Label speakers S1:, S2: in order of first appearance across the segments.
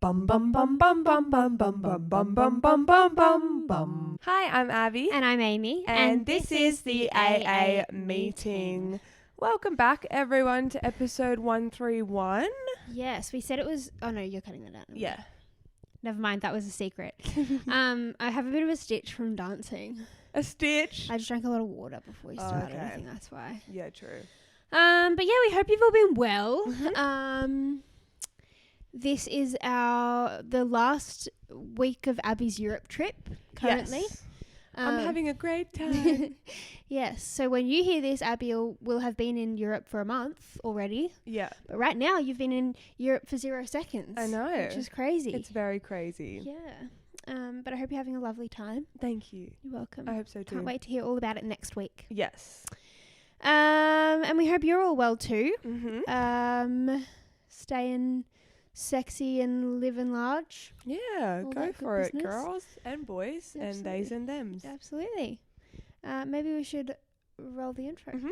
S1: Bum bum bum bum bum bum bum bum bum bum bum bum bum bum. Hi, I'm Abby.
S2: And I'm Amy.
S1: And this is the AA meeting. Welcome back, everyone, to episode 131.
S2: Yes, we said it was... Oh, no, you're cutting that out.
S1: Yeah.
S2: Never mind, that was a secret. I have a bit of a stitch from dancing.
S1: A stitch?
S2: I just drank a lot of water before we started.
S1: okay.
S2: I think that's why.
S1: Yeah, true.
S2: But yeah, we hope you've all been well.
S1: Mm-hmm.
S2: This is the last week of Abby's Europe trip currently.
S1: Yes. I'm having a great time.
S2: Yes. So when you hear this, Abby will have been in Europe for a month already.
S1: Yeah.
S2: But right now you've been in Europe for 0 seconds.
S1: I know.
S2: Which is crazy.
S1: It's very crazy.
S2: Yeah. But I hope you're having a lovely time.
S1: Thank you.
S2: You're welcome.
S1: I hope so too.
S2: Can't wait to hear all about it next week.
S1: Yes.
S2: And we hope you're all well too.
S1: Mm-hmm.
S2: Staying sexy and living large.
S1: Yeah,
S2: All
S1: go
S2: that good
S1: for it,
S2: business.
S1: girls and boys and theys
S2: Absolutely.
S1: and thems.
S2: Absolutely. Maybe we should roll the intro.
S1: Mm-hmm.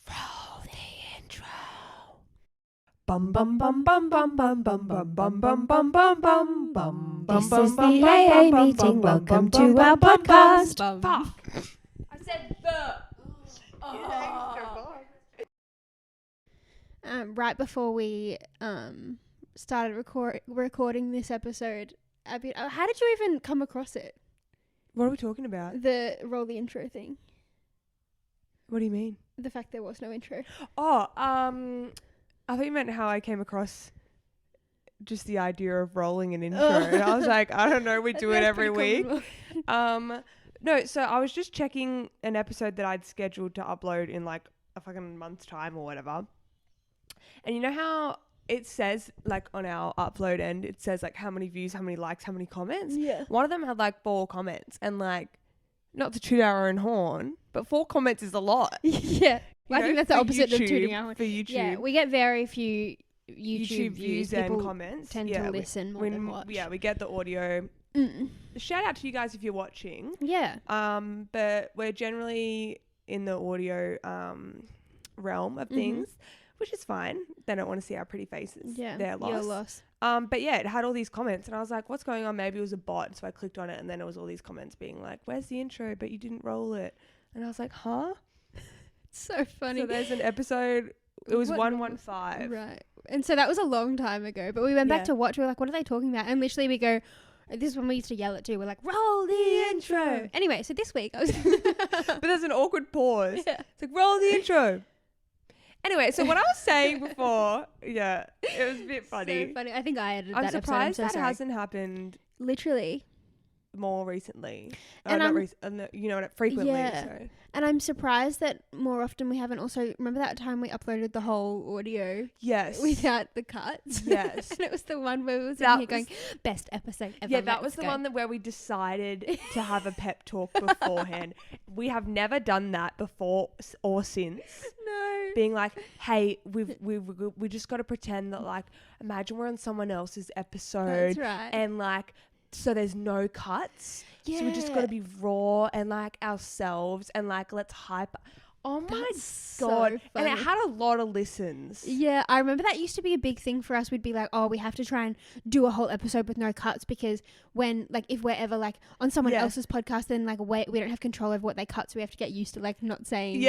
S1: Roll the intro. Bum bum bum bum bum bum bum bum bum bum bum bum bum bum.
S2: This is the AA meeting. Welcome to our podcast.
S1: Fuck. I said the.
S2: Right before we started recording this episode, Abby, how did you even come across it?
S1: What are we talking about?
S2: The roll the intro thing.
S1: What do you mean?
S2: The fact there was no intro.
S1: Oh, I thought you meant how I came across just the idea of rolling an intro. And I was like, I don't know, we do it every week. No, so I was just checking an episode that I'd scheduled to upload in like a fucking month's time or whatever. And you know how it says like on our upload end, it says like how many views, how many likes, how many comments?
S2: Yeah.
S1: One of them had like 4 comments and like, not to toot our own horn, but 4 comments is a lot.
S2: Yeah. I think that's the opposite of tooting our horn.
S1: For YouTube.
S2: Yeah, we get very few YouTube
S1: views
S2: People
S1: and comments.
S2: tend to listen more than watch.
S1: Yeah, we get the audio. Shout out to you guys if you're watching.
S2: Yeah.
S1: But we're generally in the audio realm of things, which is fine. They don't want to see our pretty faces.
S2: Yeah.
S1: Their loss.
S2: Your loss.
S1: But yeah, it had all these comments and I was like, what's going on? Maybe it was a bot. So I clicked on it and then it was all these comments being like, where's the intro? But you didn't roll it. And I was like, huh?
S2: So funny.
S1: So there's an episode. It was
S2: What
S1: 115.
S2: Right. And so that was a long time ago. But we went back to watch. We were like, what are they talking about? And literally we go, this is when we used to yell it too. We're like, roll the intro. Anyway, so this week I was...
S1: But there's an awkward pause.
S2: Yeah.
S1: It's like, roll the intro. Anyway, so what I was saying before, yeah, it was a bit funny.
S2: So funny. I think I edited
S1: I'm
S2: that
S1: surprised
S2: episode.
S1: that hasn't happened
S2: Literally.
S1: more recently.
S2: And
S1: Frequently.
S2: Yeah.
S1: So.
S2: And I'm surprised that more often we haven't also... Remember that time we uploaded the whole audio?
S1: Yes.
S2: Without the cuts?
S1: Yes.
S2: And it was the one where we were sitting here going, best episode ever.
S1: Yeah, that was the one where we decided to have a pep talk beforehand. We have never done that before or since.
S2: No.
S1: Being like, hey, we just got to pretend that, like, imagine we're on someone else's episode.
S2: That's right.
S1: And, like, so there's no cuts.
S2: Yeah.
S1: So we just got to be raw and, like, ourselves and, like, let's hype. Oh, my
S2: So
S1: God. And
S2: funny.
S1: it had a lot of listens.
S2: Yeah, I remember that used to be a big thing for us. We'd be like, oh, we have to try and do a whole episode with no cuts because when, like, if we're ever, like, on someone else's podcast, then, like, we don't have control over what they cut, so we have to get used to, like, not saying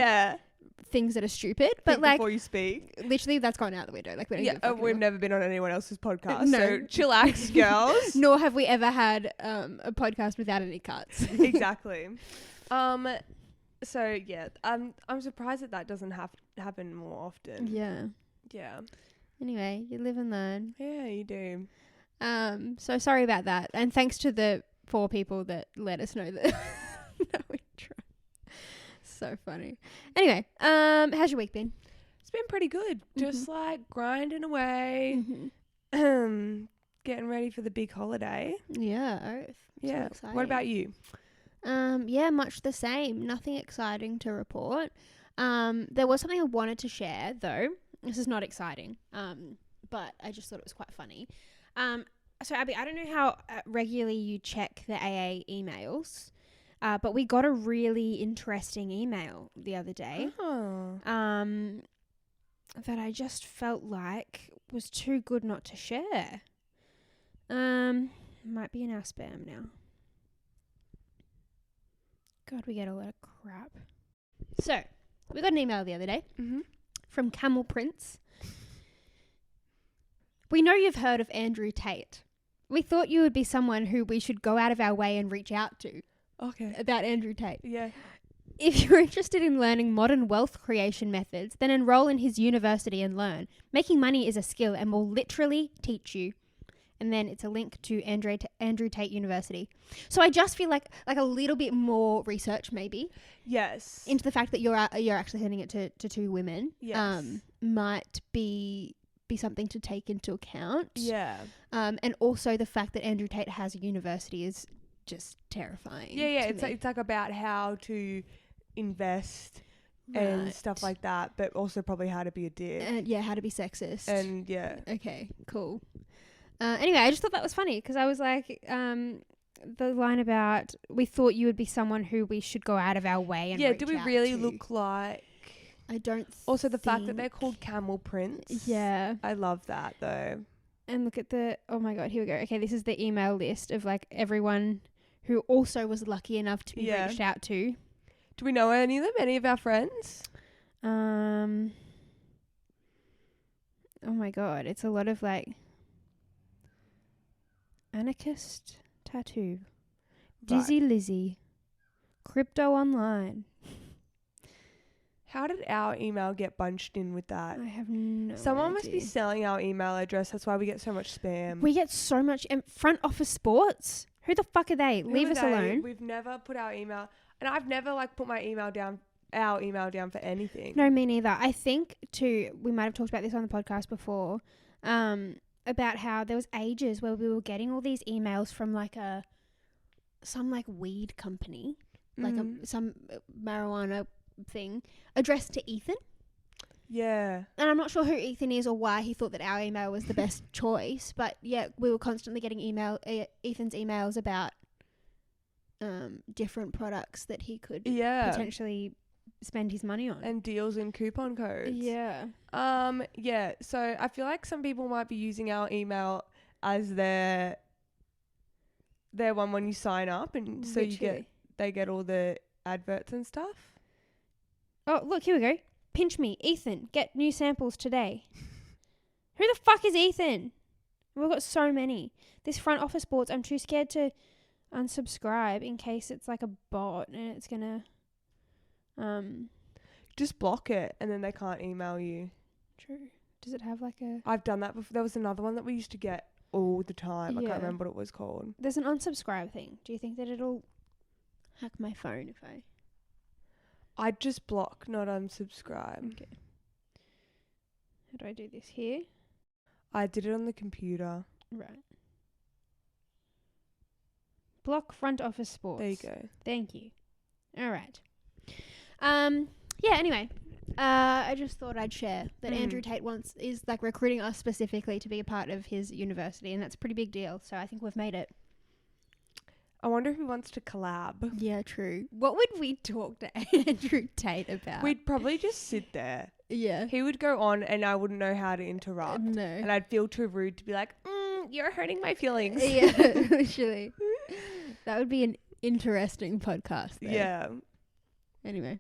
S2: things that are stupid. But,
S1: Think
S2: like,
S1: before you speak.
S2: literally that's gone out the window. Like, we don't give a fuck
S1: we've
S2: anymore.
S1: never been on anyone else's podcast.
S2: No.
S1: So chillax, girls.
S2: Nor have we ever had a podcast without any cuts.
S1: Exactly. So yeah, I'm surprised that doesn't happen more often.
S2: Yeah.
S1: Yeah.
S2: Anyway, you live and learn.
S1: Yeah, you do.
S2: So sorry about that. And thanks to the 4 people that let us know that no intro. So funny. Anyway, how's your week been?
S1: It's been pretty good. Just like grinding away. Getting ready for the big holiday.
S2: Yeah, oath.
S1: Yeah.
S2: So
S1: What about you?
S2: Yeah, much the same. Nothing exciting to report. There was something I wanted to share though. This is not exciting. But I just thought it was quite funny. So Abby, I don't know how regularly you check the AA emails. But we got a really interesting email the other day.
S1: Oh.
S2: that I just felt like was too good not to share. Might be in our spam now. God, we get a lot of crap. So, we got an email the other day from Camel Prince. We know you've heard of Andrew Tate. We thought you would be someone who we should go out of our way and reach out to.
S1: Okay.
S2: About Andrew Tate.
S1: Yeah.
S2: If you're interested in learning modern wealth creation methods, then enroll in his university and learn. Making money is a skill and will literally teach you. And then it's a link to Andrew Tate University. So I just feel like a little bit more research maybe.
S1: Yes.
S2: Into the fact that you're actually sending it to two women.
S1: Yes.
S2: Might be something to take into account.
S1: Yeah.
S2: And also the fact that Andrew Tate has a university is just terrifying.
S1: Yeah. It's like about how to invest and stuff like that, but also probably how to be a dick.
S2: And how to be sexist.
S1: And yeah.
S2: Okay, cool. Anyway, I just thought that was funny because I was like, the line about we thought you would be someone who we should go out of our way and reach
S1: do we
S2: out
S1: really
S2: to.
S1: look like?
S2: I don't.
S1: Also, the fact that they're called camel prints.
S2: Yeah,
S1: I love that though.
S2: And look at oh my god, here we go. Okay, this is the email list of like everyone who also was lucky enough to be reached out to.
S1: Do we know any of them? Any of our friends?
S2: Oh my god, it's a lot of like anarchist tattoo, Dizzy Lizzy, crypto online.
S1: How did our email get bunched in with that?
S2: I have no
S1: Someone
S2: idea.
S1: must be selling our email address. That's why we get so much spam.
S2: We get so much front office sports. Who the fuck are they? Leave us alone.
S1: We've never put our email, and I've never like put my email down, our email down for anything.
S2: No, me neither. I think too, we might have talked about this on the podcast before, about how there was ages where we were getting all these emails from like some like weed company, like some marijuana thing addressed to Ethan.
S1: Yeah.
S2: And I'm not sure who Ethan is or why he thought that our email was the best choice, but yeah, we were constantly getting Ethan's emails about different products that he could potentially spend his money on.
S1: And deals and coupon codes.
S2: Yeah.
S1: Yeah. So I feel like some people might be using our email as their one when you sign up, and so they get all the adverts and stuff.
S2: Oh, look, here we go. Pinch me, Ethan. Get new samples today. Who the fuck is Ethan? We've got so many. This front office boards, I'm too scared to unsubscribe in case it's like a bot and it's gonna
S1: just block it and then they can't email you.
S2: True. Does it have like a...
S1: I've done that before. There was another one that we used to get all the time. I can't remember what it was called.
S2: There's an unsubscribe thing. Do you think that it'll hack my phone if
S1: I'd just block, not unsubscribe.
S2: Okay. How do I do this here?
S1: I did it on the computer.
S2: Right. Block front office sports.
S1: There you go.
S2: Thank you. All right. Yeah, anyway. I just thought I'd share that Andrew Tate is like recruiting us specifically to be a part of his university, and that's a pretty big deal. So I think we've made it.
S1: I wonder if he wants to collab.
S2: Yeah, true. What would we talk to Andrew Tate about?
S1: We'd probably just sit there.
S2: Yeah.
S1: He would go on and I wouldn't know how to interrupt.
S2: No.
S1: And I'd feel too rude to be like, you're hurting my feelings.
S2: Yeah, literally. That would be an interesting podcast though.
S1: Yeah.
S2: Anyway.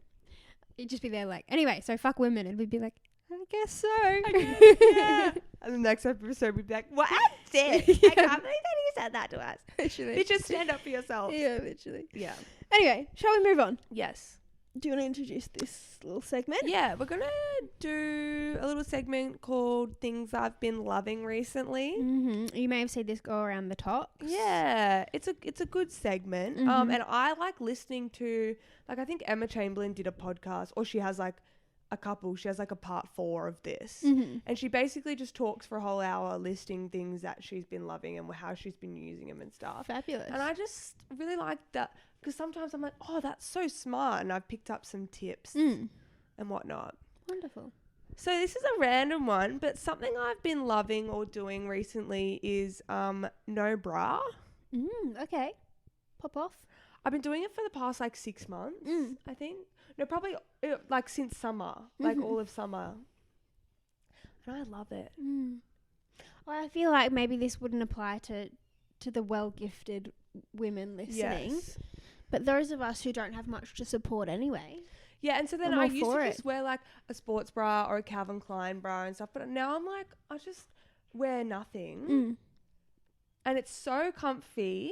S2: He'd just be there like, anyway, so fuck women. And we'd be like, I guess so.
S1: Yeah. And the next episode we'd be like, what's it? I can't believe that he said that to us.
S2: Literally.
S1: You just stand up for yourself.
S2: Yeah, literally.
S1: Yeah.
S2: Anyway, shall we move on?
S1: Yes.
S2: Do you want to introduce this little segment?
S1: Yeah, we're going to do a little segment called Things I've Been Loving Recently.
S2: Mm-hmm. You may have seen this go around the talks.
S1: Yeah, it's a good segment.
S2: Mm-hmm.
S1: And I like listening to, like, I think Emma Chamberlain did a podcast, or she has like a couple. She has like a part 4 of this.
S2: Mm-hmm.
S1: And she basically just talks for a whole hour listing things that she's been loving and how she's been using them and stuff.
S2: Fabulous.
S1: And I just really like that. Because sometimes I'm like, oh, that's so smart. And I've picked up some tips and whatnot.
S2: Wonderful.
S1: So this is a random one, but something I've been loving or doing recently is no bra.
S2: Okay. Pop off.
S1: I've been doing it for the past like 6 months, I think. No, probably like since summer, like all of summer. And I love it.
S2: Well, I feel like maybe this wouldn't apply to the well-gifted women listening.
S1: Yes.
S2: But those of us who don't have much to support anyway.
S1: Yeah, and so then
S2: I'm
S1: I
S2: all
S1: used to
S2: for
S1: just wear like a sports bra or a Calvin Klein bra and stuff, but now I'm like, I just wear nothing. And it's so comfy.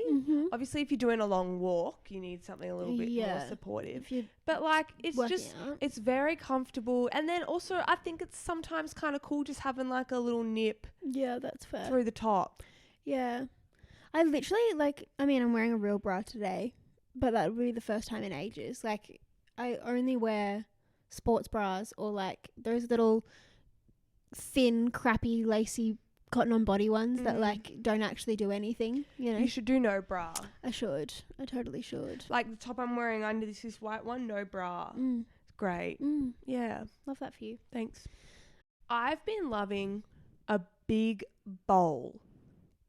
S1: Obviously, if you're doing a long walk, you need something a little bit more supportive. But like, it's just, it's very comfortable. And then also, I think it's sometimes kind of cool just having like a little nip.
S2: Yeah, that's fair.
S1: Through the top.
S2: Yeah. I literally, like, I mean, I'm wearing a real bra today, but that would be the first time in ages. Like, I only wear sports bras or like those little thin, crappy, lacy cotton on body ones that like don't actually do anything, you know.
S1: You should do no bra.
S2: I totally should.
S1: Like the top I'm wearing under this white one, no bra. It's great. Yeah,
S2: love that for you.
S1: Thanks. I've been loving a big bowl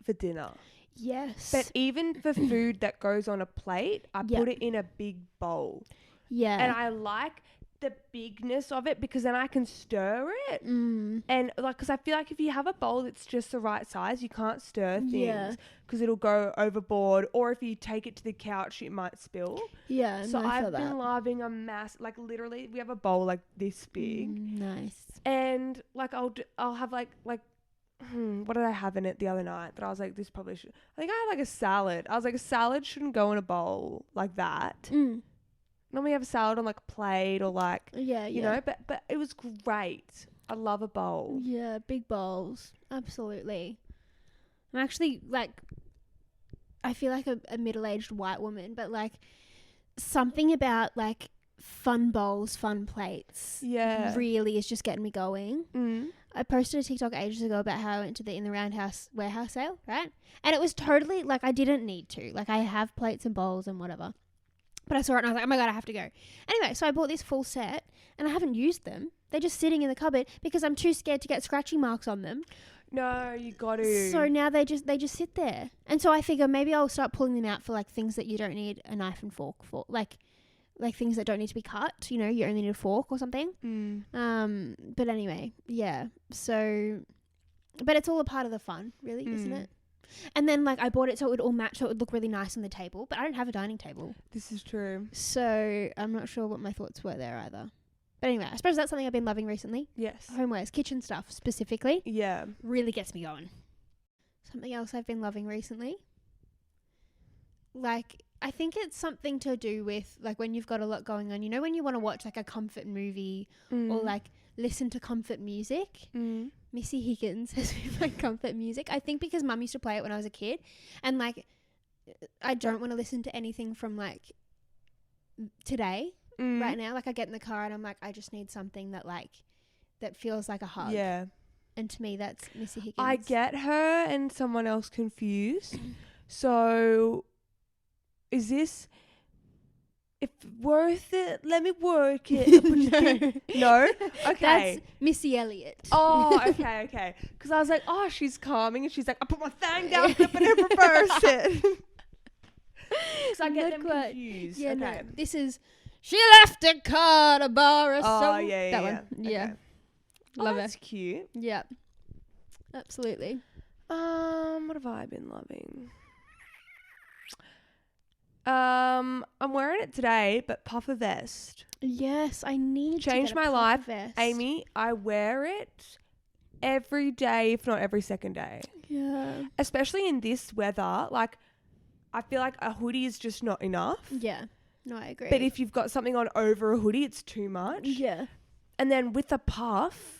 S1: for dinner.
S2: Yes,
S1: but even for food that goes on a plate, I put it in a big bowl. Yeah, and I like the bigness of it because then I can stir it. And like, because I feel like if you have a bowl that's just the right size, you can't stir things because it'll go overboard, or if you take it to the couch it might spill. So I've been loving a like literally we have a bowl like this big.
S2: Nice.
S1: And like I'll have like what did I have in it the other night that I was like, this probably should, I think I had like a salad. I was like, a salad shouldn't go in a bowl like that. Normally have a salad on like a plate or like, you know, but it was great. I love a bowl.
S2: Yeah, big bowls. Absolutely. I'm actually like, I feel like a middle-aged white woman, but like something about like fun bowls, fun plates really is just getting me going. I posted a TikTok ages ago about how I went to the In the Roundhouse warehouse sale, right? And it was totally like, I didn't need to. Like, I have plates and bowls and whatever. But I saw it and I was like, oh my God, I have to go. Anyway, so I bought this full set and I haven't used them. They're just sitting in the cupboard because I'm too scared to get scratching marks on them.
S1: No, you got to.
S2: So now they just sit there. And so I figure maybe I'll start pulling them out for like things that you don't need a knife and fork for. Like things that don't need to be cut, you know, you only need a fork or something. But anyway, yeah. So, but it's all a part of the fun, really, isn't it? And then like I bought it so it would all match, so it would look really nice on the table, but I don't have a dining table.
S1: This is true.
S2: So I'm not sure what my thoughts were there either. But anyway, I suppose that's something I've been loving recently.
S1: Yes.
S2: Homewares, kitchen stuff specifically.
S1: Yeah.
S2: Really gets me going. Something else I've been loving recently. Like, I think it's something to do with like when you've got a lot going on, you know, when you want to watch like a comfort movie or like listen to comfort music. Missy Higgins has been my comfort music. I think because Mum used to play it when I was a kid, and like I don't want to listen to anything from like today right now. Like I get in the car and I'm like, I just need something that like that feels like a hug. Yeah. And to me that's Missy Higgins.
S1: I get her and someone else confused. So is this if worth it? Let me work it. No? Okay.
S2: That's Missy Elliott.
S1: Oh, okay. Because I was like, oh, she's calming. And she's like, I put my thing down, flip it and reverse it. Because I get them confused.
S2: Yeah,
S1: okay.
S2: No. This is, she left a card, a bar, a song.
S1: Oh, yeah.
S2: That one. Yeah.
S1: Okay.
S2: Love
S1: that's cute.
S2: Yeah. Absolutely.
S1: What have I been loving? I'm wearing it today, but puffer vest.
S2: Yes, I need to
S1: change
S2: get
S1: my
S2: a
S1: life,
S2: vest.
S1: Amy. I wear it every day, if not every second day.
S2: Yeah.
S1: Especially in this weather, like I feel like a hoodie is just not enough.
S2: Yeah. No, I agree.
S1: But if you've got something on over a hoodie, it's too much.
S2: Yeah.
S1: And then with the puff,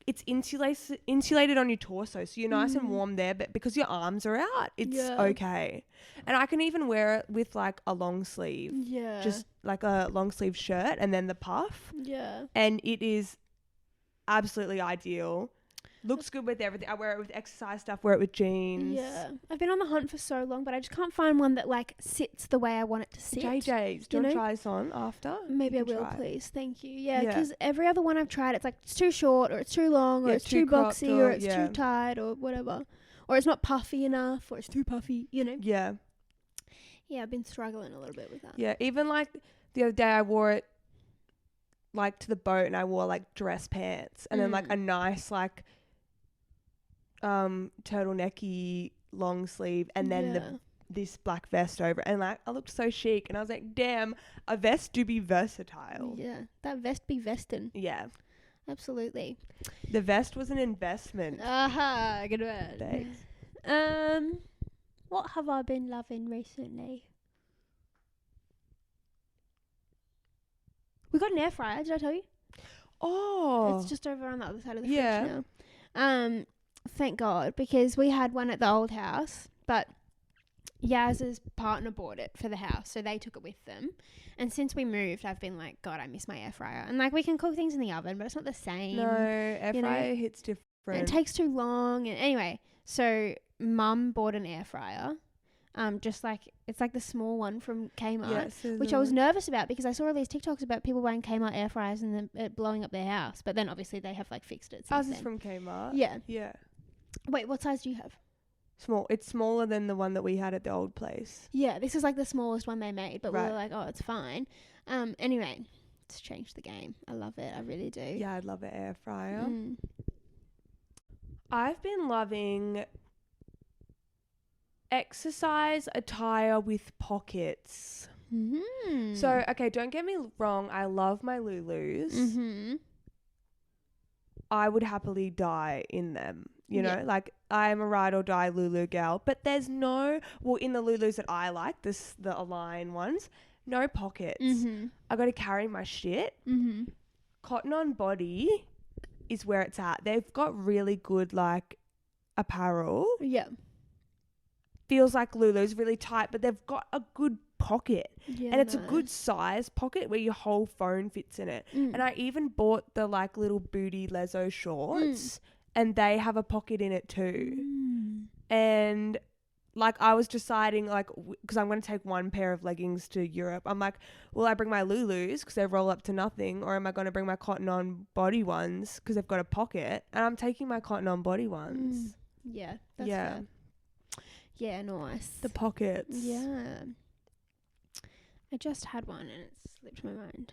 S1: it's insulated on your torso, so you're nice and warm there, but because your arms are out, it's okay. And I can even wear it with like a long sleeve. Yeah. Just like a long sleeve shirt and then the puff. Yeah. And it is absolutely ideal. Looks good with everything. I wear it with exercise stuff, wear it with jeans.
S2: Yeah. I've been on the hunt for so long, but I just can't find one that like sits the way I want it to sit.
S1: JJ's. Do you want to try this on after?
S2: Maybe I will, please. Thank you. Yeah, because every other one I've tried, it's like it's too short or it's too long or it's too boxy or it's too tight or whatever. Or it's not puffy enough or it's too puffy, you know?
S1: Yeah.
S2: Yeah, I've been struggling a little bit with that.
S1: Yeah, even like the other day I wore it like to the boat and I wore like dress pants and then like a nice like turtlenecky long sleeve and then this black vest over and like I looked so chic and I was like, damn, a vest do be versatile.
S2: Yeah, that vest be vestin'.
S1: Yeah,
S2: absolutely.
S1: The vest was an investment.
S2: Aha, good word.
S1: Thanks.
S2: What have I been loving recently? We got an air fryer, did I tell you?
S1: Oh,
S2: It's just over on the other side of the fridge now. Thank God, because we had one at the old house, but Yaz's partner bought it for the house, so they took it with them. And since we moved, I've been like, God, I miss my air fryer. And like, we can cook things in the oven, but it's not the same.
S1: no, air fryer hits different.
S2: It takes too long. And anyway, so Mum bought an air fryer. Just like, it's like the small one from Kmart, which I was nervous about because I saw all these TikToks about people buying Kmart air fryers and then it blowing up their house. But then obviously they have like fixed it.
S1: Ours is from Kmart.
S2: Yeah.
S1: Yeah.
S2: Wait, what size do you have?
S1: Small. It's smaller than the one that we had at the old place.
S2: Yeah, this is like the smallest one they made, but we were like, oh, it's fine. Anyway, it's changed the game. I love it. I really do.
S1: Yeah, I'd love an air fryer. I've been loving exercise attire with pockets. So, okay, don't get me wrong. I love my Lulus. I would happily die in them. You know, like I'm a ride or die Lulu gal, but there's no, well, in the Lulus that I like, the Align ones, no pockets. I got to carry my shit. Cotton On Body is where it's at. They've got really good like apparel.
S2: Yeah.
S1: Feels like Lulu's really tight, but they've got a good pocket.
S2: Yeah,
S1: and it's a good size pocket where your whole phone fits in it. And I even bought the like little booty lezo shorts and they have a pocket in it too. And like I was deciding like, because I'm going to take one pair of leggings to Europe. I'm like, will I bring my Lulus because they roll up to nothing, or am I going to bring my Cotton On Body ones because they've got a pocket? And I'm taking my Cotton On Body ones.
S2: Yeah, that's fair. Yeah, nice.
S1: The pockets.
S2: Yeah. I just had one and it slipped my mind.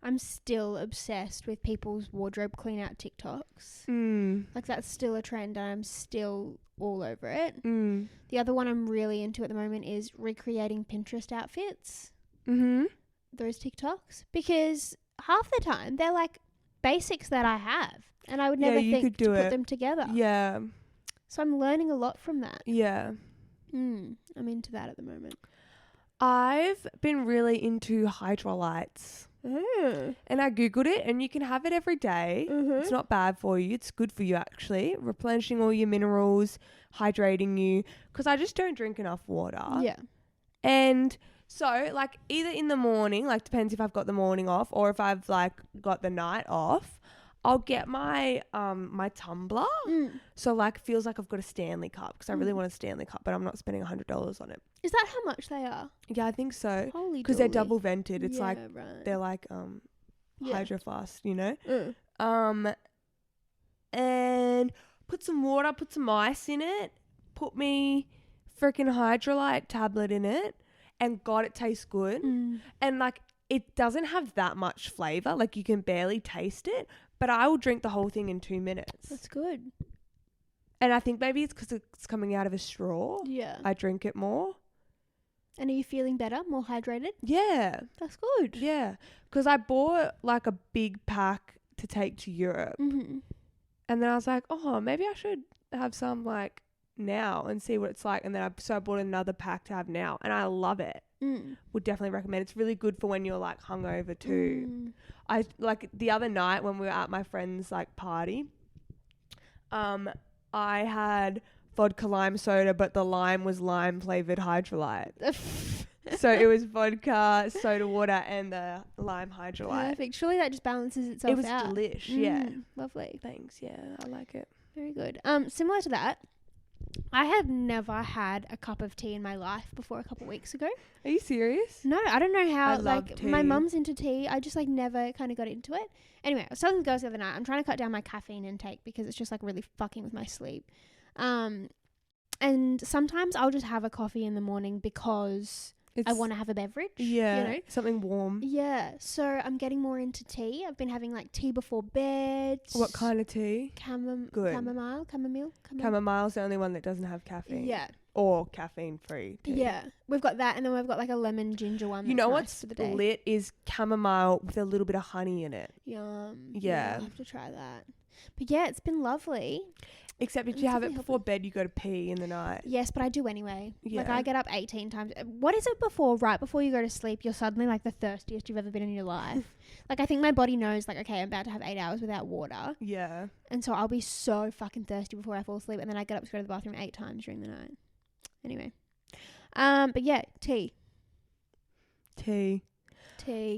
S2: I'm still obsessed with people's wardrobe clean out TikToks. Like that's still a trend and I'm still all over it. The other one I'm really into at the moment is recreating Pinterest outfits. Those TikToks. Because half the time they're like basics that I have and I would never think to put them together.
S1: Yeah.
S2: So I'm learning a lot from that.
S1: Yeah.
S2: I'm into that at the moment.
S1: I've been really into hydrolytes. And I googled it and you can have it every day. It's not bad for you. It's good for you actually. Replenishing all your minerals, hydrating you. Because I just don't drink enough water.
S2: Yeah.
S1: And so like either in the morning, like depends if I've got the morning off or if I've like got the night off, I'll get my my tumbler. So like feels like I've got a Stanley cup because I really want a Stanley cup, but I'm not spending $100 on it.
S2: Is that how much they are?
S1: Yeah, I think so.
S2: Holy
S1: because they're double vented. It's like they're like
S2: Yeah.
S1: Hydro Flask, you know. And put some water, put some ice in it, put me freaking Hydrolyte tablet in it, and God, it tastes good. And like it doesn't have that much flavor, like you can barely taste it, but I will drink the whole thing in 2 minutes.
S2: That's good.
S1: And I think maybe it's because it's coming out of a straw.
S2: Yeah.
S1: I drink it more.
S2: And are you feeling better, more hydrated?
S1: Yeah.
S2: That's good.
S1: Yeah. Because I bought like a big pack to take to Europe. And then I was like, oh, maybe I should have some like now and see what it's like. And then I bought another pack to have now. And I love it. Would definitely recommend. It's really good for when you're like hungover too. I like the other night when we were at my friend's like party, I had vodka lime soda, but the lime was lime flavored Hydrolyte. So it was vodka, soda water, and the lime Hydrolyte.
S2: Perfect. Surely that just balances itself out.
S1: It was delish, yeah.
S2: Lovely.
S1: Thanks, yeah, I like it.
S2: Very good. Similar to that, I have never had a cup of tea in my life before a couple of weeks ago.
S1: Are you serious?
S2: No, I don't know how.
S1: I love
S2: like
S1: tea.
S2: My mum's into tea. I just like never kind of got into it. Anyway, I was telling the girls the other night, I'm trying to cut down my caffeine intake because it's just like really fucking with my sleep. And sometimes I'll just have a coffee in the morning because I want to have a beverage.
S1: Yeah.
S2: You know?
S1: Something warm.
S2: Yeah. So I'm getting more into tea. I've been having like tea before bed.
S1: What kind of tea? Good.
S2: Chamomile.
S1: Chamomile's the only one that doesn't have caffeine.
S2: Yeah.
S1: Or caffeine-free tea.
S2: Yeah. We've got that, and then we've got like a lemon ginger one.
S1: You know
S2: nice
S1: what's
S2: for the day.
S1: lit is chamomile with a little bit of honey in it.
S2: Yum.
S1: Yeah.
S2: I'll have to try that. But yeah, it's been lovely.
S1: Except if
S2: It's
S1: you have it
S2: definitely
S1: before bed, you go to pee in the night.
S2: Yes, but I do anyway. Like
S1: Yeah.
S2: I get up 18 times. What is it before? Right before you go to sleep, you're suddenly like the thirstiest you've ever been in your life. Like I think my body knows like, okay, I'm about to have 8 hours without water.
S1: Yeah.
S2: And so I'll be so fucking thirsty before I fall asleep. And then I get up to go to the bathroom 8 times during the night. Anyway. But yeah, tea.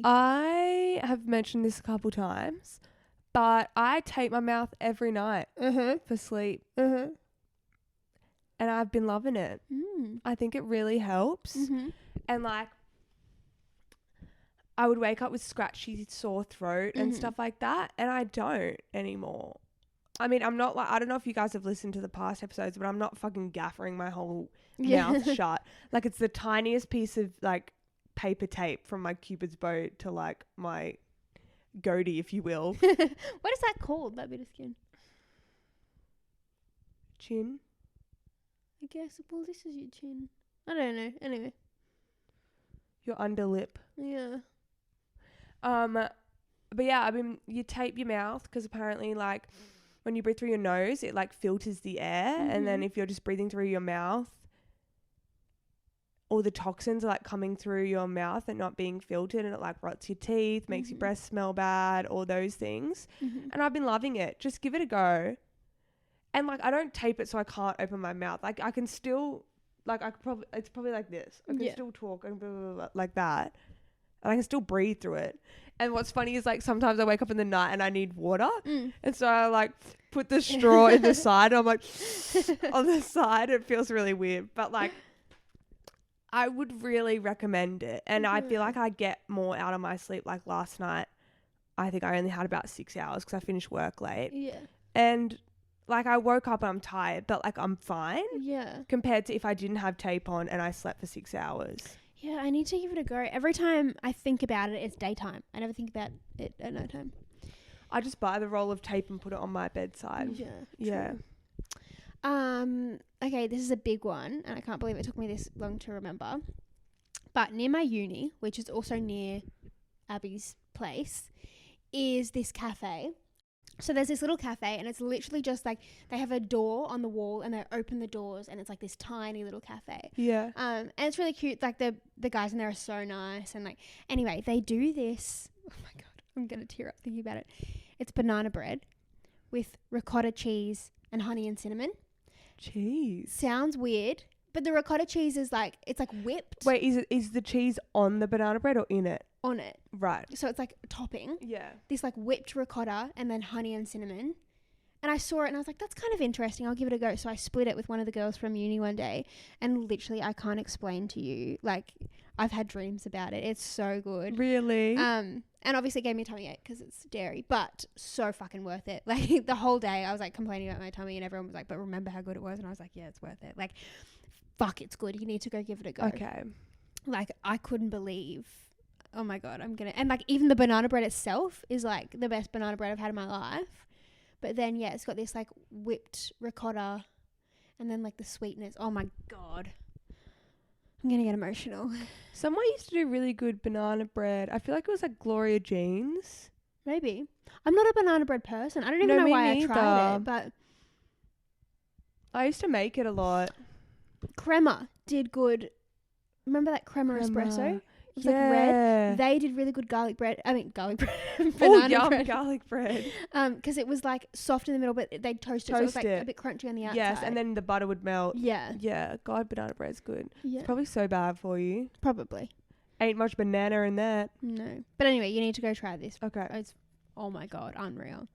S2: I have
S1: mentioned this a couple times, but I tape my mouth every night for sleep. And I've been loving it. I think it really helps. And like, I would wake up with scratchy sore throat and stuff like that, and I don't anymore. I mean, I'm not like, I don't know if you guys have listened to the past episodes, but I'm not fucking gaffering my whole mouth shut. Like, it's the tiniest piece of like paper tape from my Cupid's bow to like my goatee, if you will.
S2: What is that called, that bit of skin?
S1: Chin.
S2: I guess. Well, this is your chin. I don't know. Anyway.
S1: Your underlip.
S2: Yeah.
S1: But yeah, I mean, you tape your mouth because apparently, like, when you breathe through your nose, it like filters the air, and then if you're just breathing through your mouth, all the toxins are like coming through your mouth and not being filtered, and it like rots your teeth, makes your breath smell bad, all those things. And I've been loving it. Just give it a go. And like, I don't tape it so I can't open my mouth. Like, I can still, like, it's probably like this. I can still talk and blah, blah, blah, like that. And I can still breathe through it. And what's funny is like sometimes I wake up in the night and I need water. And so I like put the straw in the side. I'm like on the side. It feels really weird. But like, I would really recommend it. And I feel like I get more out of my sleep. Like last night, I think I only had about 6 hours because I finished work late.
S2: Yeah.
S1: And like, I woke up and I'm tired, but like, I'm fine.
S2: Yeah.
S1: Compared to if I didn't have tape on and I slept for 6 hours.
S2: Yeah, I need to give it a go. Every time I think about it, it's daytime. I never think about it at nighttime.
S1: I just buy the roll of tape and put it on my bedside.
S2: Yeah. Okay, this is a big one, and I can't believe it took me this long to remember. But near my uni, which is also near Abby's place, is this cafe. So there's this little cafe, and it's literally just like they have a door on the wall, and they open the doors, and it's like this tiny little cafe.
S1: Yeah.
S2: And it's really cute. Like the guys in there are so nice, and like anyway, they do this. Oh my god, I'm gonna tear up thinking about it. It's banana bread with ricotta cheese and honey and cinnamon.
S1: Cheese.
S2: Sounds weird, but the ricotta cheese is like, it's like whipped.
S1: Wait, is the cheese on the banana bread or in it?
S2: On it.
S1: Right.
S2: So it's like topping.
S1: Yeah.
S2: This like whipped ricotta and then honey and cinnamon. And I saw it and I was like, that's kind of interesting. I'll give it a go. So I split it with one of the girls from uni one day, and literally I can't explain to you. Like, I've had dreams about it. It's so good.
S1: Really?
S2: And obviously it gave me a tummy ache because it's dairy, but so fucking worth it. Like the whole day I was like complaining about my tummy, and everyone was like, but remember how good it was? And I was like, yeah, it's worth it. Like, fuck, it's good. You need to go give it a go.
S1: Okay.
S2: Like, I couldn't believe. Oh my god, and like even the banana bread itself is like the best banana bread I've had in my life. But then yeah, it's got this like whipped ricotta and then like the sweetness. Oh my god. I'm gonna get emotional.
S1: Someone used to do really good banana bread. I feel like it was like Gloria Jean's.
S2: Maybe. I'm not a banana bread person. I don't even know why I tried it, but
S1: I used to make it a lot.
S2: Crema did good. Remember that crema espresso? It was like red. They did really good garlic bread. I mean, garlic bread.
S1: Banana bread. Garlic bread.
S2: Because it was like soft in the middle, but they'd toast it. So it was like a bit crunchy on the outside.
S1: Yes, and then the butter would melt.
S2: Yeah.
S1: Yeah. God, banana bread's good.
S2: Yeah.
S1: It's probably so bad for you.
S2: Probably.
S1: Ain't much banana in that.
S2: No. But anyway, you need to go try this.
S1: Okay.
S2: It's, oh my God, unreal.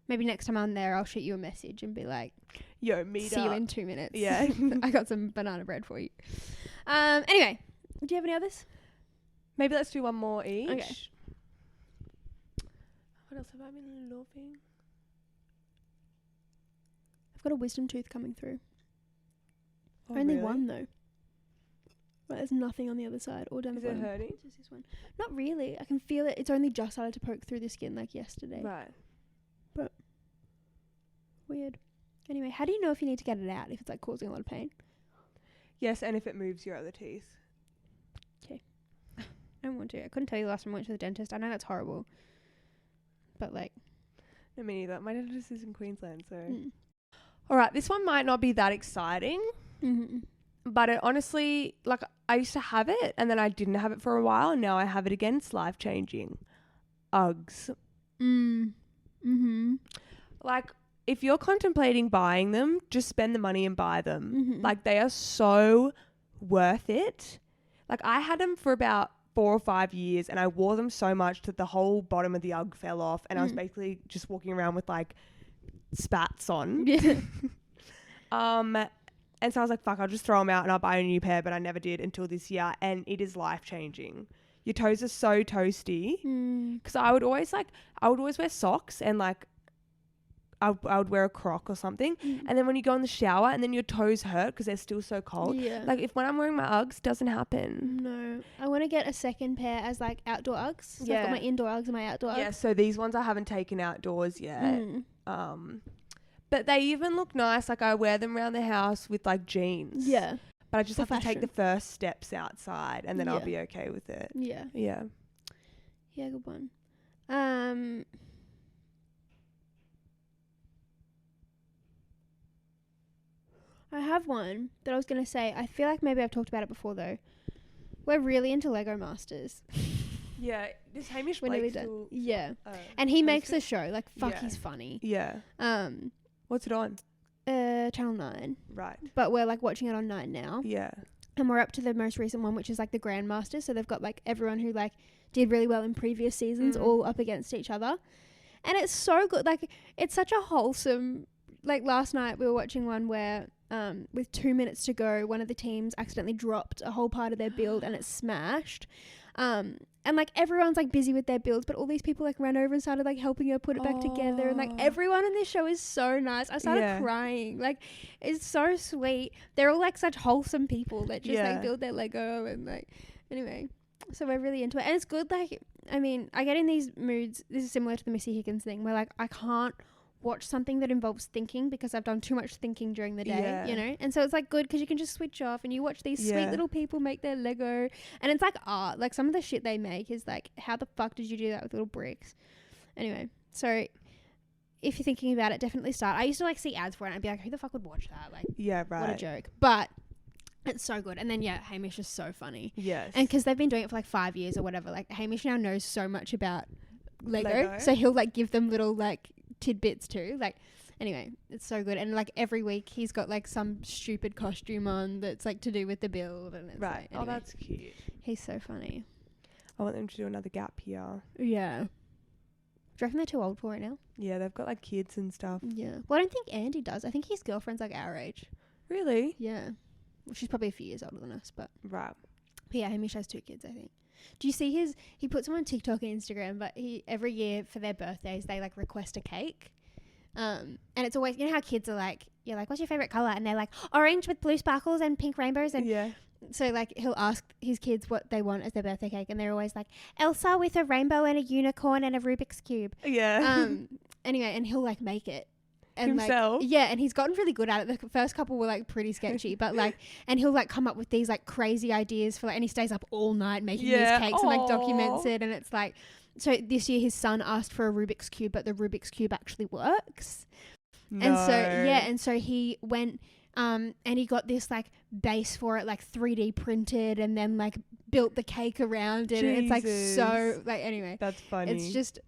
S2: Maybe next time I'm there, I'll shoot you a message and be like,
S1: yo, meet
S2: see
S1: up.
S2: you in 2 minutes.
S1: Yeah.
S2: I got some banana bread for you. Anyway, do you have any others?
S1: Maybe let's do one more each.
S2: Okay.
S1: What else have I been loving?
S2: I've got a wisdom tooth coming through.
S1: Oh,
S2: Only
S1: really?
S2: one though. Right, there's nothing on the other side or down the
S1: Is it
S2: bottom.
S1: hurting?
S2: It's just this one. Not really. I can feel it. It's only just started to poke through the skin like yesterday.
S1: Right.
S2: Weird. Anyway, how do you know if you need to get it out, if it's like causing a lot of pain?
S1: Yes, and if it moves your other teeth.
S2: I don't want to. I couldn't tell you the last time I went to the dentist. I know that's horrible. But like...
S1: No, me neither. My dentist is in Queensland, so...
S2: Mm.
S1: All right, this one might not be that exciting,
S2: Mm-hmm.
S1: but it honestly, like, I used to have it, and then I didn't have it for a while, and now I have it again. It's life-changing. Uggs.
S2: Mm-hmm.
S1: Like, if you're contemplating buying them, just spend the money and buy them.
S2: Mm-hmm.
S1: Like, they are so worth it. Like, I had them for about 4 or 5 years, and I wore them so much that the whole bottom of the Ugg fell off, and I was basically just walking around with, like, spats on.
S2: Yeah.
S1: And so I was like, fuck, I'll just throw them out and I'll buy a new pair, but I never did until this year, and it is life-changing. Your toes are so toasty. Because I would always wear socks, and like I would wear a croc or something, and then when you go in the shower and then your toes hurt because they're still so cold.
S2: Yeah.
S1: Like, when I'm wearing my Uggs, doesn't happen.
S2: No. I want to get a second pair as like outdoor Uggs. So I've got my indoor Uggs and my outdoor Uggs.
S1: Yeah, so these ones I haven't taken outdoors yet. But they even look nice. Like, I wear them around the house with like jeans.
S2: Yeah.
S1: But I just
S2: For
S1: have to take
S2: fashion.
S1: the first steps outside, and then I'll
S2: Yeah.
S1: be okay with it.
S2: Yeah.
S1: Yeah.
S2: Yeah, good one. I have one that I was going to say. I feel like maybe I've talked about it before, though. We're really into Lego Masters.
S1: Yeah. Does Hamish
S2: We're nearly
S1: Blake
S2: done.
S1: still...
S2: Yeah.
S1: Oh.
S2: And he
S1: Hamish
S2: makes
S1: Blake?
S2: the show. Like, fuck,
S1: Yeah.
S2: he's funny.
S1: Yeah. What's it on?
S2: Channel 9.
S1: Right.
S2: But we're, like, watching it on 9 now.
S1: Yeah.
S2: And we're up to the most recent one, which is, like, the Grandmasters. So they've got, like, everyone who, like, did really well in previous seasons all up against each other. And it's so good. Like, it's such a wholesome... Like, last night we were watching one where... with 2 minutes to go, one of the teams accidentally dropped a whole part of their build and it smashed. And like everyone's like busy with their builds, but all these people like ran over and started like helping her put it back together. And like everyone in this show is so nice. I started crying. Like, it's so sweet. They're all like such wholesome people that just like build their Lego and like, anyway. So we're really into it. And it's good. Like, I mean, I get in these moods. This is similar to the Missy Higgins thing where like I can't watch something that involves thinking because I've done too much thinking during the day, you know? And so it's like good because you can just switch off and you watch these sweet little people make their Lego, and it's like art. Like, some of the shit they make is like, how the fuck did you do that with little bricks? Anyway, so if you're thinking about it, definitely start. I used to like see ads for it and I'd be like, who the fuck would watch that? Like,
S1: Yeah, right.
S2: what a joke. But it's so good. And then Hamish is so funny.
S1: Yes.
S2: And because they've been doing it for like 5 years or whatever, like Hamish now knows so much about Lego.
S1: Lego.
S2: So he'll like give them little like tidbits too. Like, anyway, it's so good. And like every week he's got like some stupid costume on that's like to do with the build, and it's
S1: Right.
S2: like, anyway,
S1: Oh, that's cute.
S2: he's so funny.
S1: I want them to do another gap year.
S2: Yeah. Do you reckon they're too old for it now?
S1: Yeah, they've got like kids and stuff.
S2: Yeah. Well, I don't think Andy does. I think his girlfriend's like our age.
S1: Really?
S2: Yeah. Well, she's probably a few years older than us, but
S1: Right.
S2: yeah, Hamish has 2 kids, I think. Do you see he puts them on TikTok and Instagram, but every year for their birthdays they like request a cake. And it's always, you know how kids are like, you're like, what's your favorite color? And they're like, orange with blue sparkles and pink rainbows. And
S1: yeah.
S2: so like he'll ask his kids what they want as their birthday cake, and they're always like, Elsa with a rainbow and a unicorn and a Rubik's cube.
S1: Yeah.
S2: Anyway, and he'll like make it. And
S1: Himself?
S2: like, yeah, and he's gotten really good at it. The first couple were like pretty sketchy, but like, and he'll like come up with these like crazy ideas for like, and he stays up all night making these cakes and like documents it. And it's like, so this year his son asked for a Rubik's cube, but the Rubik's cube actually works.
S1: No.
S2: And so he went and he got this like base for it, like 3D printed, and then like built the cake around it. And it's like so like, anyway,
S1: That's funny.
S2: it's just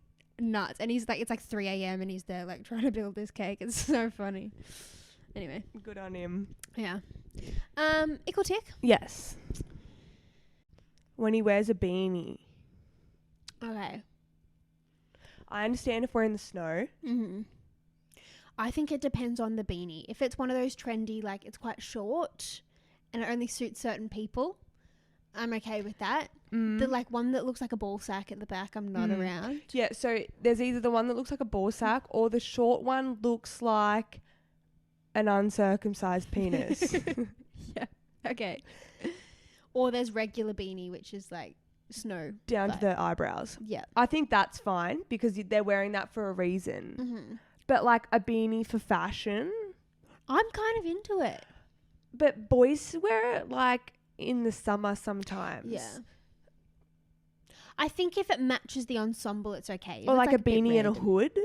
S2: nuts. And he's like, it's like 3 a.m. and he's there like trying to build this cake. It's so funny. Anyway,
S1: good on him.
S2: yeah. Equal tick.
S1: Yes. When he wears a beanie.
S2: Okay.
S1: I understand if we're in the snow.
S2: Mm-hmm. I think it depends on the beanie. If it's one of those trendy, like it's quite short and it only suits certain people, I'm okay with that. The like one that looks like a ball sack at the back, I'm not around.
S1: Yeah, so there's either the one that looks like a ball sack or the short one looks like an uncircumcised penis.
S2: Yeah. Okay. Or there's regular beanie, which is like snow.
S1: Down to the eyebrows.
S2: Yeah.
S1: I think that's fine because they're wearing that for a reason.
S2: Mm-hmm.
S1: But like a beanie for fashion.
S2: I'm kind of into it.
S1: But boys wear it like in the summer sometimes.
S2: Yeah. I think if it matches the ensemble, it's okay.
S1: Or like a beanie and a hood.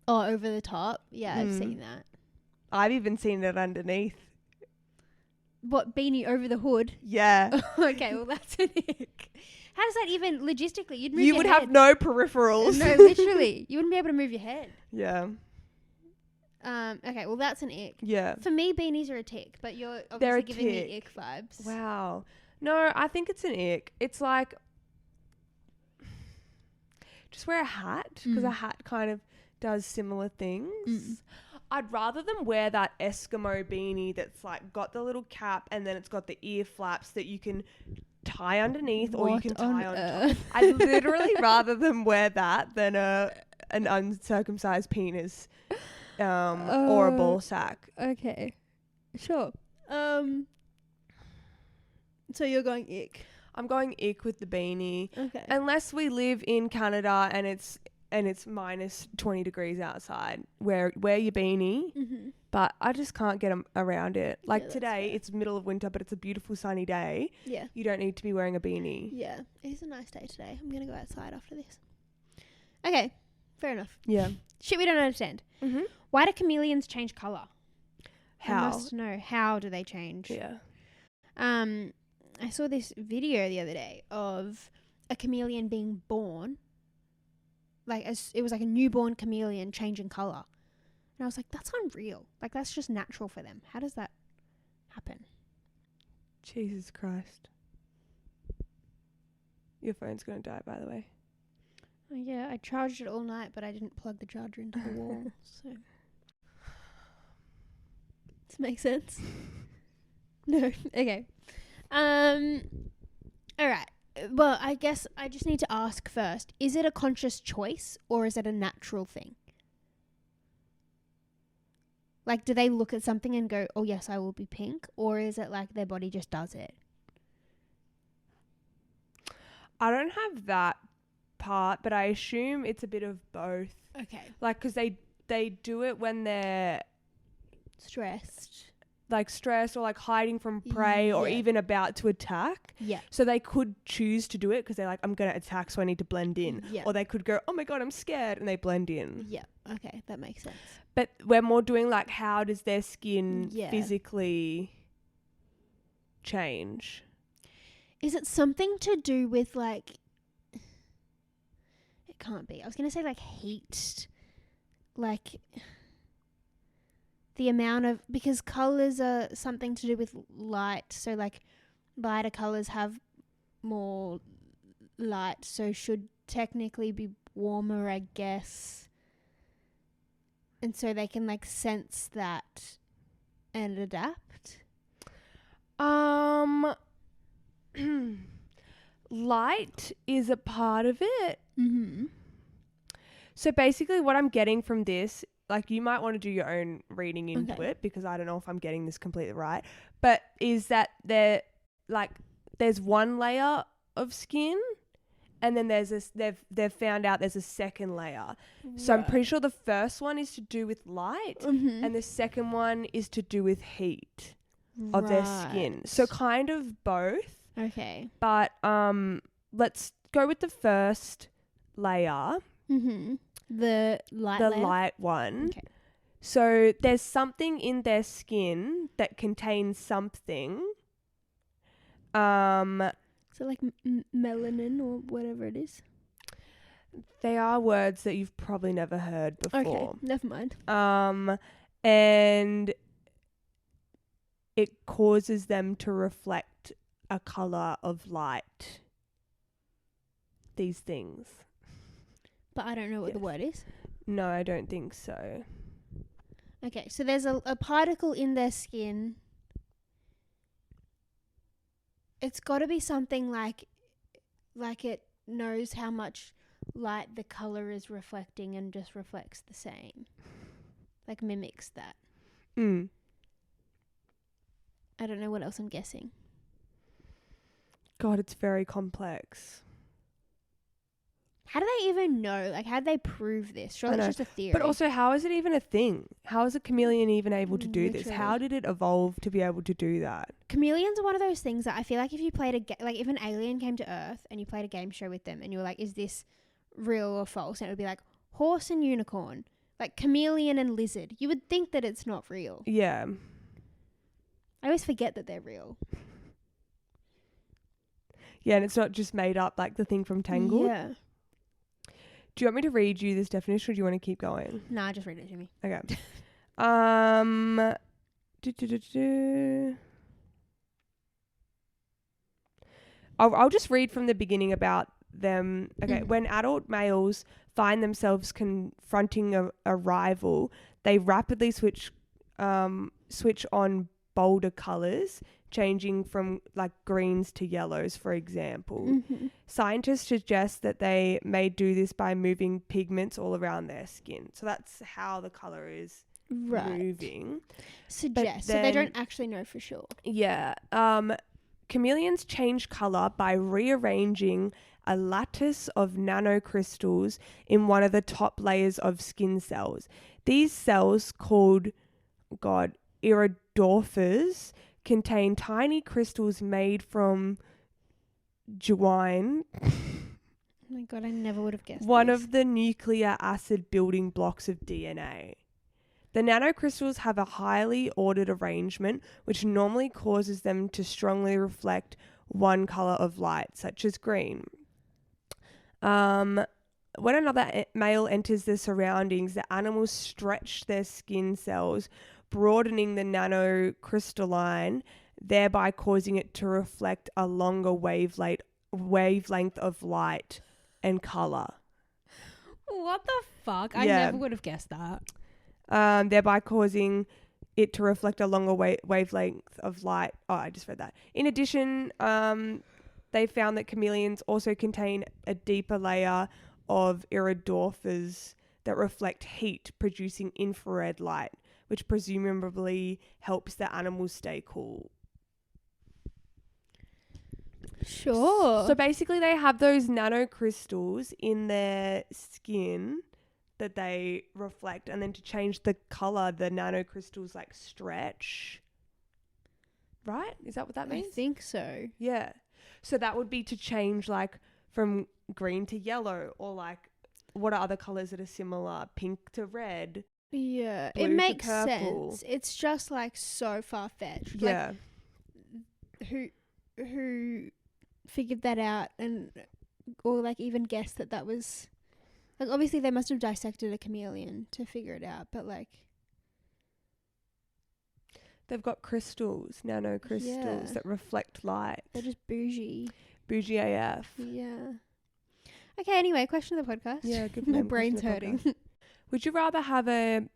S2: Oh, over the top. Yeah, I've seen that.
S1: I've even seen it underneath.
S2: What, beanie over the hood?
S1: Yeah.
S2: Okay, well that's an ick. How does that even logistically? You'd move
S1: You
S2: your
S1: would
S2: head.
S1: have no peripherals.
S2: No, literally, you wouldn't be able to move your head.
S1: Yeah.
S2: Okay, well that's an ick.
S1: Yeah.
S2: For me, beanies are a tick, but you're obviously giving me ick vibes.
S1: Wow. No, I think it's an ick. It's like, just wear a hat because a hat kind of does similar things. I'd rather them wear that Eskimo beanie that's like got the little cap and then it's got the ear flaps that you can tie underneath or you can tie on top. I'd literally rather them wear that than an uncircumcised penis or a ball sack.
S2: Okay, sure. So you're going ick.
S1: I'm going ick with the beanie.
S2: Okay.
S1: Unless we live in Canada and it's minus 20 degrees outside. Wear your beanie. Mm-hmm. But I just can't get around it. Like today, it's middle of winter, but it's a beautiful sunny day.
S2: Yeah.
S1: You don't need to be wearing a beanie.
S2: Yeah. It is a nice day today. I'm going to go outside after this. Okay. Fair enough.
S1: Yeah.
S2: Shit we don't understand. Mm-hmm. Why do chameleons change colour?
S1: How?
S2: I must know. How do they change?
S1: Yeah.
S2: I saw this video the other day of a chameleon being born. Like, it was like a newborn chameleon changing colour. And I was like, that's unreal. Like, that's just natural for them. How does that happen?
S1: Jesus Christ. Your phone's going to die, by the way.
S2: Oh, yeah, I charged it all night, but I didn't plug the charger into the wall. So, does this make sense? No. Okay. All right. Well, I guess I just need to ask first, is it a conscious choice or is it a natural thing? Like, do they look at something and go, oh, yes, I will be pink? Or is it like their body just does it?
S1: I don't have that part, but I assume it's a bit of both.
S2: Okay.
S1: Like, because they do it when they're
S2: stressed.
S1: Like stressed or like hiding from prey or even about to attack.
S2: Yeah.
S1: So they could choose to do it because they're like, I'm going to attack, so I need to blend in.
S2: Yeah.
S1: Or they could go, oh my God, I'm scared. And they blend in.
S2: Yeah. Okay. That makes sense.
S1: But we're more doing like, how does their skin physically change?
S2: Is it something to do with like, it can't be. I was going to say like heat. Like, the amount of, because colours are something to do with light, so like lighter colours have more light, so should technically be warmer, I guess, and so they can like sense that and adapt.
S1: Light is a part of it.
S2: Mm-hmm.
S1: So basically what I'm getting from this, like you might want to do your own reading into it because I don't know if I'm getting this completely right, but is that there's one layer of skin and then there's this, they've found out there's a second layer. Right. So I'm pretty sure the first one is to do with light and the second one is to do with heat of their skin. So kind of both.
S2: Okay.
S1: But let's go with the first layer.
S2: Mm-hmm. The light
S1: one.
S2: Okay.
S1: So there's something in their skin that contains something.
S2: So like melanin or whatever it is.
S1: They are words that you've probably never heard before.
S2: Okay, never mind.
S1: And it causes them to reflect a color of light. These things.
S2: But I don't know what the word is.
S1: No, I don't think so.
S2: Okay, so there's a particle in their skin. It's got to be something like it knows how much light the color is reflecting and just reflects the same. Like mimics that. I don't know what else I'm guessing.
S1: God, it's very complex.
S2: How do they even know? Like, how do they prove this? Surely it's just a theory.
S1: But also, how is it even a thing? How is a chameleon even able to do this?
S2: Literally.
S1: How did it evolve to be able to do that?
S2: Chameleons are one of those things that I feel like if you played like if an alien came to Earth and you played a game show with them and you were like, is this real or false? And it would be like horse and unicorn, like chameleon and lizard. You would think that it's not real.
S1: Yeah.
S2: I always forget that they're real.
S1: Yeah, and it's not just made up like the thing from Tangled.
S2: Yeah.
S1: Do you want me to read you this definition or do you want to keep going?
S2: Nah, just read it to me.
S1: Okay. I'll just read from the beginning about them. Okay. When adult males find themselves confronting a rival, they rapidly switch on bolder colours, changing from like greens to yellows, for example.
S2: Mm-hmm.
S1: Scientists suggest that they may do this by moving pigments all around their skin. So that's how the colour is moving.
S2: Suggest. So they don't actually know for sure.
S1: Yeah. Chameleons change colour by rearranging a lattice of nanocrystals in one of the top layers of skin cells. These cells, called, iridophores, contain tiny crystals made from guanine.
S2: Oh my God, I never would have guessed
S1: One
S2: this.
S1: of the nucleic acid building blocks of DNA. The nanocrystals have a highly ordered arrangement, which normally causes them to strongly reflect one color of light, such as green. When another male enters the surroundings, the animals stretch their skin cells, broadening the nanocrystalline, thereby causing it to reflect a longer wavelength of light and color.
S2: What the fuck? I
S1: Yeah.
S2: never would have guessed that.
S1: Thereby causing it to reflect a longer wavelength of light. Oh, I just read that. In addition, they found that chameleons also contain a deeper layer of iridophores that reflect heat, producing infrared light, which presumably helps the animals stay cool.
S2: Sure.
S1: So basically they have those nanocrystals in their skin that they reflect, and then to change the color, the nanocrystals like stretch. Right? Is that what that means?
S2: I think so.
S1: Yeah. So that would be to change like from green to yellow, or like what are other colors that are similar? Pink to red.
S2: Yeah,
S1: Blue
S2: it
S1: to
S2: makes
S1: purple.
S2: sense. It's just like so far fetched.
S1: Yeah.
S2: Like, who figured that out, and or like even guessed that was like, obviously they must have dissected a chameleon to figure it out, but like
S1: They've got crystals, nanocrystals that reflect light.
S2: they're just bougie.
S1: Bougie AF.
S2: Yeah. Okay, anyway, question of the podcast.
S1: Yeah, good.
S2: My
S1: name,
S2: brain's
S1: question of the
S2: hurting.
S1: podcast. Would you rather have a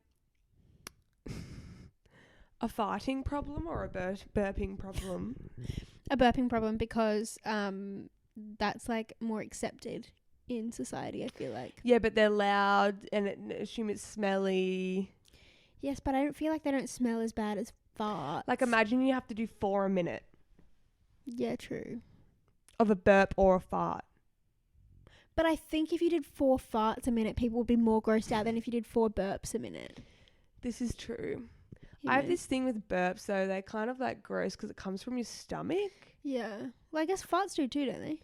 S1: farting problem or a burping problem?
S2: A burping problem, because that's like more accepted in society, I feel like.
S1: Yeah, but they're loud and assume it's smelly.
S2: Yes, but I don't feel like they don't smell as bad as farts.
S1: Like imagine you have to do 4 a minute
S2: Yeah, true.
S1: of a burp or a fart.
S2: But I think if you did 4 farts a minute, people would be more grossed out than if you did 4 burps a minute.
S1: This is true.
S2: You
S1: I have
S2: know?
S1: this thing with burps though, they're kind of like gross because it comes from your stomach.
S2: Yeah. Well, I guess farts do too, don't they?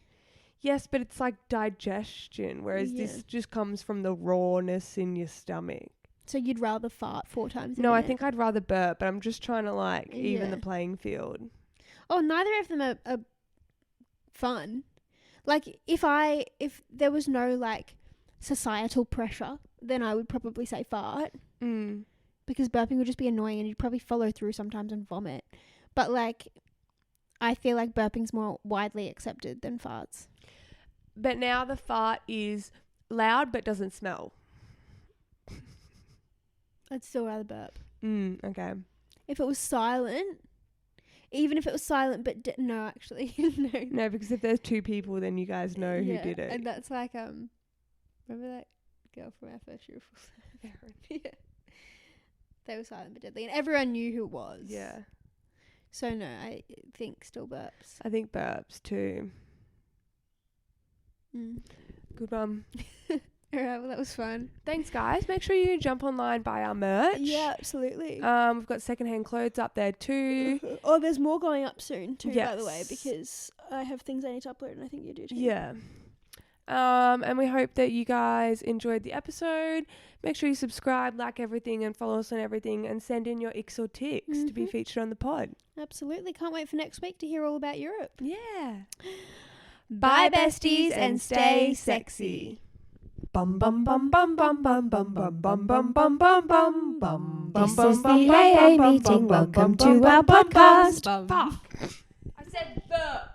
S1: Yes, but it's like digestion, whereas
S2: Yeah.
S1: this just comes from the rawness in your stomach.
S2: So you'd rather fart 4 times a
S1: No,
S2: minute?
S1: I think I'd rather burp, but I'm just trying to like even
S2: Yeah.
S1: the playing field.
S2: Oh, neither of them are fun. Like, if there was no, like, societal pressure, then I would probably say fart.
S1: Mm.
S2: Because burping would just be annoying and you'd probably follow through sometimes and vomit. But, like, I feel like burping's more widely accepted than farts.
S1: But now the fart is loud but doesn't smell.
S2: I'd still rather burp.
S1: Okay.
S2: If it was silent, even if it was silent, but no, actually, no.
S1: No, because if there's 2 people, then you guys know who
S2: Yeah,
S1: did it.
S2: and that's like, remember that girl from our first year of full? Yeah. They were silent but deadly, and everyone knew who it was.
S1: Yeah.
S2: So no, I think still burps.
S1: I think burps too. Good one.
S2: Alright, well that was fun.
S1: Thanks, guys. Make sure you jump online, buy our merch.
S2: Yeah, absolutely.
S1: We've got secondhand clothes up there too.
S2: Oh, there's more going up soon too, by the way,
S1: Yes.
S2: because I have things I need to upload and I think you do too.
S1: Yeah. And we hope that you guys enjoyed the episode. Make sure you subscribe, like everything, and follow us on everything, and send in your icks or ticks to be featured on the pod.
S2: Absolutely. Can't wait for next week to hear all about Europe.
S1: Yeah.
S2: Bye, besties, and stay sexy.
S1: Bum bum bum bum bum bum bum bum bum bum bum bum bum bum.
S2: This is the AA meeting. Welcome to our podcast.
S1: Fuck. I said the.